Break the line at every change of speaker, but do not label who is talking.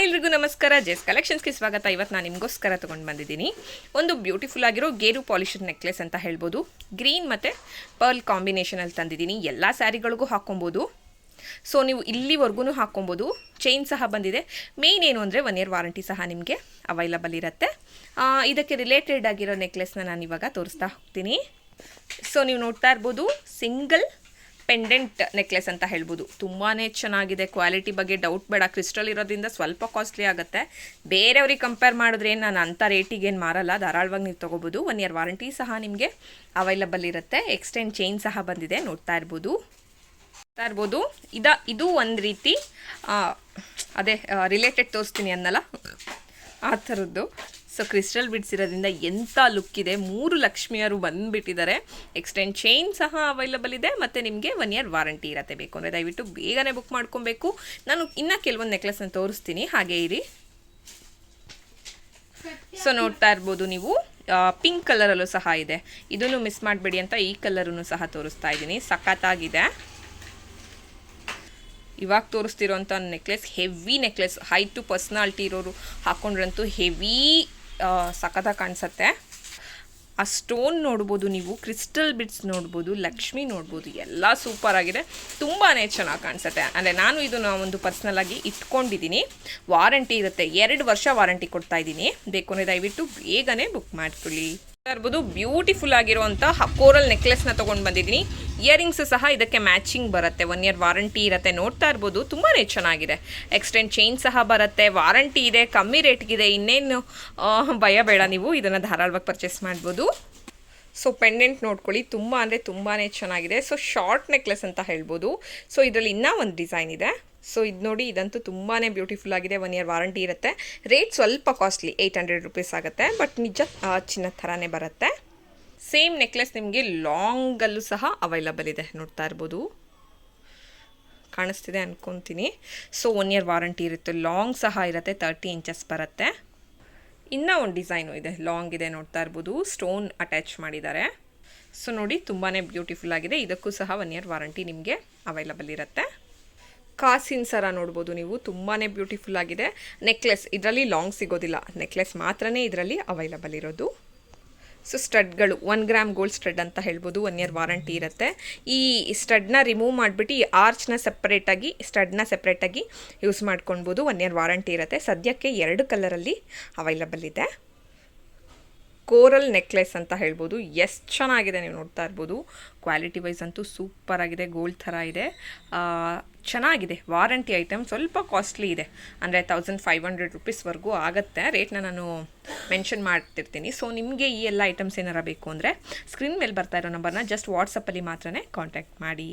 Hi ಎಲ್ರಿಗೂ ನಮಸ್ಕಾರ. Chess ಕಲೆಕ್ಷನ್ಸ್ಗೆ ಸ್ವಾಗತ. ಇವತ್ತು ನಾನು ನಿಮಗೋಸ್ಕರ ತೊಗೊಂಡು ಬಂದಿದ್ದೀನಿ ಒಂದು ಬ್ಯೂಟಿಫುಲ್ ಆಗಿರೋ ಗೇರು ಪಾಲಿಶರ್ ನೆಕ್ಲೆಸ್ ಅಂತ ಹೇಳ್ಬೋದು. ಗ್ರೀನ್ ಮತ್ತು ಪರ್ಲ್ ಕಾಂಬಿನೇಷನಲ್ಲಿ ತಂದಿದ್ದೀನಿ. ಎಲ್ಲ ಸ್ಯಾರಿಗಳಿಗೂ ಹಾಕ್ಕೊಬೋದು. ಸೊ ನೀವು ಇಲ್ಲಿವರೆಗೂ ಹಾಕ್ಕೊಬೋದು. ಚೈನ್ ಸಹ ಬಂದಿದೆ. ಮೇಯ್ನ್ ಏನು ಅಂದರೆ 1 ಇಯರ್ ವಾರಂಟಿ ಸಹ ನಿಮಗೆ ಅವೈಲಬಲ್ ಇರುತ್ತೆ. ಇದಕ್ಕೆ ರಿಲೇಟೆಡ್ ಆಗಿರೋ ನೆಕ್ಲೆಸ್ನ ನಾನು ಇವಾಗ ತೋರಿಸ್ತಾ ಹೋಗ್ತೀನಿ. ಸೊ ನೀವು ನೋಡ್ತಾ ಇರ್ಬೋದು, ಸಿಂಗಲ್ ಪೆಂಡೆಂಟ್ ನೆಕ್ಲೆಸ್ ಅಂತ ಹೇಳ್ಬೋದು. ತುಂಬಾ ಚೆನ್ನಾಗಿದೆ. ಕ್ವಾಲಿಟಿ ಬಗ್ಗೆ ಡೌಟ್ ಬೇಡ. ಕ್ರಿಸ್ಟಲ್ ಇರೋದ್ರಿಂದ ಸ್ವಲ್ಪ ಕಾಸ್ಟ್ಲಿ ಆಗುತ್ತೆ. ಬೇರೆಯವ್ರಿಗೆ ಕಂಪೇರ್ ಮಾಡಿದ್ರೆ ನಾನು ಅಂಥ ರೇಟಿಗೇನು ಮಾರಲ್ಲ. ಧಾರಾಳವಾಗಿ ನೀವು ತೊಗೋಬೋದು. 1 ಇಯರ್ ವಾರಂಟಿ ಸಹ ನಿಮಗೆ ಅವೈಲಬಲ್ ಇರುತ್ತೆ. ಎಕ್ಸ್ಟೆಂಡ್ ಚೈನ್ ಸಹ ಬಂದಿದೆ. ನೋಡ್ತಾ ಇರ್ಬೋದು. ಇದು ಒಂದು ರೀತಿ ಅದೇ ರಿಲೇಟೆಡ್ ತೋರಿಸ್ತೀನಿ ಅನ್ನಲ್ಲ, ಆ ಥರದ್ದು. ಸೊ ಕ್ರಿಸ್ಟಲ್ ಬಿಡಿಸಿರೋದ್ರಿಂದ ಎಂಥ ಲುಕ್ ಇದೆ. 3 ಲಕ್ಷ್ಮಿಯರು ಬಂದುಬಿಟ್ಟಿದ್ದಾರೆ. ಎಕ್ಸ್ಟೆಂಡ್ ಚೈನ್ ಸಹ ಅವೈಲಬಲ್ ಇದೆ ಮತ್ತು ನಿಮಗೆ 1 ಇಯರ್ ವಾರಂಟಿ ಇರುತ್ತೆ. ಬೇಕು ಅಂದರೆ ದಯವಿಟ್ಟು ಬೇಗನೆ ಬುಕ್ ಮಾಡ್ಕೊಬೇಕು. ನಾನು ಇನ್ನೂ ಕೆಲವೊಂದು ನೆಕ್ಲೆಸ್ನ ತೋರಿಸ್ತೀನಿ, ಹಾಗೆ ಇರಿ. ಸೊ ನೋಡ್ತಾ ಇರ್ಬೋದು ನೀವು, ಪಿಂಕ್ ಕಲರಲ್ಲೂ ಸಹ ಇದೆ. ಇದನ್ನು ಮಿಸ್ ಮಾಡಬೇಡಿ ಅಂತ ಈ ಕಲರನ್ನು ಸಹ ತೋರಿಸ್ತಾ ಇದ್ದೀನಿ. ಸಖತ್ತಾಗಿದೆ. ಇವಾಗ ತೋರಿಸ್ತಿರೋಂಥ necklace heavy necklace. Height personality ಇರೋರು ಹಾಕ್ಕೊಂಡ್ರಂತೂ ಹೆವಿ ಸಖತ್ತಾಗಿ ಕಾಣಿಸುತ್ತೆ. ಆ ಸ್ಟೋನ್ ನೋಡ್ಬೋದು ನೀವು, ಕ್ರಿಸ್ಟಲ್ ಬಿಡ್ಸ್ ನೋಡ್ಬೋದು, ಲಕ್ಷ್ಮಿ ನೋಡ್ಬೋದು, ಎಲ್ಲ ಸೂಪರ್ ಆಗಿದೆ. ತುಂಬಾ ಚೆನ್ನಾಗಿ ಕಾಣಿಸುತ್ತೆ. ಅಂದರೆ ನಾನು ಇದನ್ನು ಒಂದು ಪರ್ಸ್ನಲಾಗಿ ಇಟ್ಕೊಂಡಿದ್ದೀನಿ. ವಾರಂಟಿ ಇರುತ್ತೆ. 2 ವರ್ಷ ವಾರಂಟಿ ಕೊಡ್ತಾ ಇದ್ದೀನಿ. ಬೇಕು ಅಂದರೆ ದಯವಿಟ್ಟು ಬೇಗನೆ ಬುಕ್ ಮಾಡ್ಕೊಳ್ಳಿ. ಇರ್ಬೋದು ಬ್ಯೂಟಿಫುಲ್ ಆಗಿರುವಂಥ ಕೋರಲ್ ನೆಕ್ಲೆಸ್ನ ತೊಗೊಂಡು ಬಂದಿದ್ದೀನಿ. ಇಯರಿಂಗ್ಸ್ ಸಹ ಇದಕ್ಕೆ ಮ್ಯಾಚಿಂಗ್ ಬರುತ್ತೆ. 1 ಇಯರ್ ವಾರಂಟಿ ಇರುತ್ತೆ. ನೋಡ್ತಾ ಇರ್ಬೋದು, ತುಂಬಾ ಚೆನ್ನಾಗಿದೆ. ಎಕ್ಸ್ಟೆಂಡ್ ಚೈನ್ ಸಹ ಬರುತ್ತೆ. ವಾರಂಟಿ ಇದೆ. ಕಮ್ಮಿ ರೇಟ್ಗಿದೆ. ಇನ್ನೇನು ಭಯ ಬೇಡ. ನೀವು ಇದನ್ನು ಧಾರಾಳವಾಗಿ ಪರ್ಚೇಸ್ ಮಾಡ್ಬೋದು. ಸೊ ಪೆಂಡೆಂಟ್ ನೋಡ್ಕೊಳ್ಳಿ, ತುಂಬ ಅಂದರೆ ತುಂಬಾ ಚೆನ್ನಾಗಿದೆ. ಸೊ ಶಾರ್ಟ್ ನೆಕ್ಲೆಸ್ ಅಂತ ಹೇಳ್ಬೋದು. ಸೊ ಇದರಲ್ಲಿ ಇನ್ನೂ ಒಂದು ಡಿಸೈನ್ ಇದೆ. ಸೊ ಇದು ನೋಡಿ, ಇದಂತೂ ತುಂಬಾ ಬ್ಯೂಟಿಫುಲ್ ಆಗಿದೆ. 1 ಇಯರ್ ವಾರಂಟಿ ಇರುತ್ತೆ. ರೇಟ್ ಸ್ವಲ್ಪ ಕಾಸ್ಟ್ಲಿ, 800 ರುಪೀಸ್ ಆಗುತ್ತೆ. ಬಟ್ ನಿಜ ಚಿನ್ನದ ಥರನೇ ಬರುತ್ತೆ. ಸೇಮ್ ನೆಕ್ಲೆಸ್ ನಿಮಗೆ ಲಾಂಗಲ್ಲೂ ಸಹ ಅವೈಲಬಲ್ ಇದೆ. ನೋಡ್ತಾ ಇರ್ಬೋದು, ಕಾಣಿಸ್ತಿದೆ ಅನ್ಕೊತೀನಿ. ಸೊ 1 ಇಯರ್ ವಾರಂಟಿ ಇರುತ್ತೆ. ಲಾಂಗ್ ಸಹ ಇರುತ್ತೆ. 30 ಇಂಚಸ್ ಬರುತ್ತೆ. ಇನ್ನೂ ಒಂದು ಡಿಸೈನು ಇದೆ, ಲಾಂಗ್ ಇದೆ. ನೋಡ್ತಾ ಇರ್ಬೋದು, ಸ್ಟೋನ್ ಅಟ್ಯಾಚ್ ಮಾಡಿದ್ದಾರೆ. ಸೊ ನೋಡಿ, ತುಂಬಾ ಬ್ಯೂಟಿಫುಲ್ ಆಗಿದೆ. ಇದಕ್ಕೂ ಸಹ 1 ಇಯರ್ ವಾರಂಟಿ ನಿಮಗೆ ಅವೈಲಬಲ್ ಇರುತ್ತೆ. ಕಾಸಿನ ಸರ ನೋಡ್ಬೋದು ನೀವು, ತುಂಬಾ ಬ್ಯೂಟಿಫುಲ್ ಆಗಿದೆ. ನೆಕ್ಲೆಸ್ ಇದರಲ್ಲಿ ಲಾಂಗ್ ಸಿಗೋದಿಲ್ಲ. ನೆಕ್ಲೆಸ್ ಮಾತ್ರನೇ ಇದರಲ್ಲಿ ಅವೈಲಬಲ್ ಇರೋದು. ಸೊ ಸ್ಟಡ್ಗಳು 1 ಗ್ರಾಮ್ ಗೋಲ್ಡ್ ಸ್ಟಡ್ ಅಂತ ಹೇಳ್ಬೋದು. 1 ಇಯರ್ ವಾರಂಟಿ ಇರುತ್ತೆ. ಈ ಸ್ಟಡ್ನ ರಿಮೂವ್ ಮಾಡಿಬಿಟ್ಟು ಈ ಆರ್ಚ್ನ ಸ್ಟಡ್ನ ಸೆಪ್ರೇಟಾಗಿ ಯೂಸ್ ಮಾಡ್ಕೊಳ್ಬೋದು. 1 ಇಯರ್ ವಾರಂಟಿ ಇರುತ್ತೆ. ಸದ್ಯಕ್ಕೆ 2 ಕಲರಲ್ಲಿ ಅವೈಲಬಲ್ ಇದೆ. ಕೋರಲ್ ನೆಕ್ಲೆಸ್ ಅಂತ ಹೇಳ್ಬೋದು. ಎಷ್ಟು ಚೆನ್ನಾಗಿದೆ, ನೀವು ನೋಡ್ತಾ ಇರ್ಬೋದು. ಕ್ವಾಲಿಟಿ ವೈಸ್ ಅಂತೂ ಸೂಪರ್ ಆಗಿದೆ. ಗೋಲ್ಡ್ ಥರ ಇದೆ. ಚೆನ್ನಾಗಿದೆ. Warranty item. ಸ್ವಲ್ಪ ಕಾಸ್ಟ್ಲಿ ಇದೆ. ಅಂದರೆ 1500 ರುಪೀಸ್ವರೆಗೂ ಆಗುತ್ತೆ. ರೇಟ್ನ ನಾನು ಮೆನ್ಷನ್ ಮಾಡ್ತಿರ್ತೀನಿ. ಸೊ ನಿಮಗೆ ಈ ಎಲ್ಲ ಐಟಮ್ಸ್ ಏನಾರ ಬೇಕು ಅಂದರೆ ಸ್ಕ್ರೀನ್ ಮೇಲೆ ಬರ್ತಾ ಇರೋ ನಂಬರ್ನ ಜಸ್ಟ್ ವಾಟ್ಸಪ್ಪಲ್ಲಿ ಮಾತ್ರನೇ ಕಾಂಟ್ಯಾಕ್ಟ್ ಮಾಡಿ.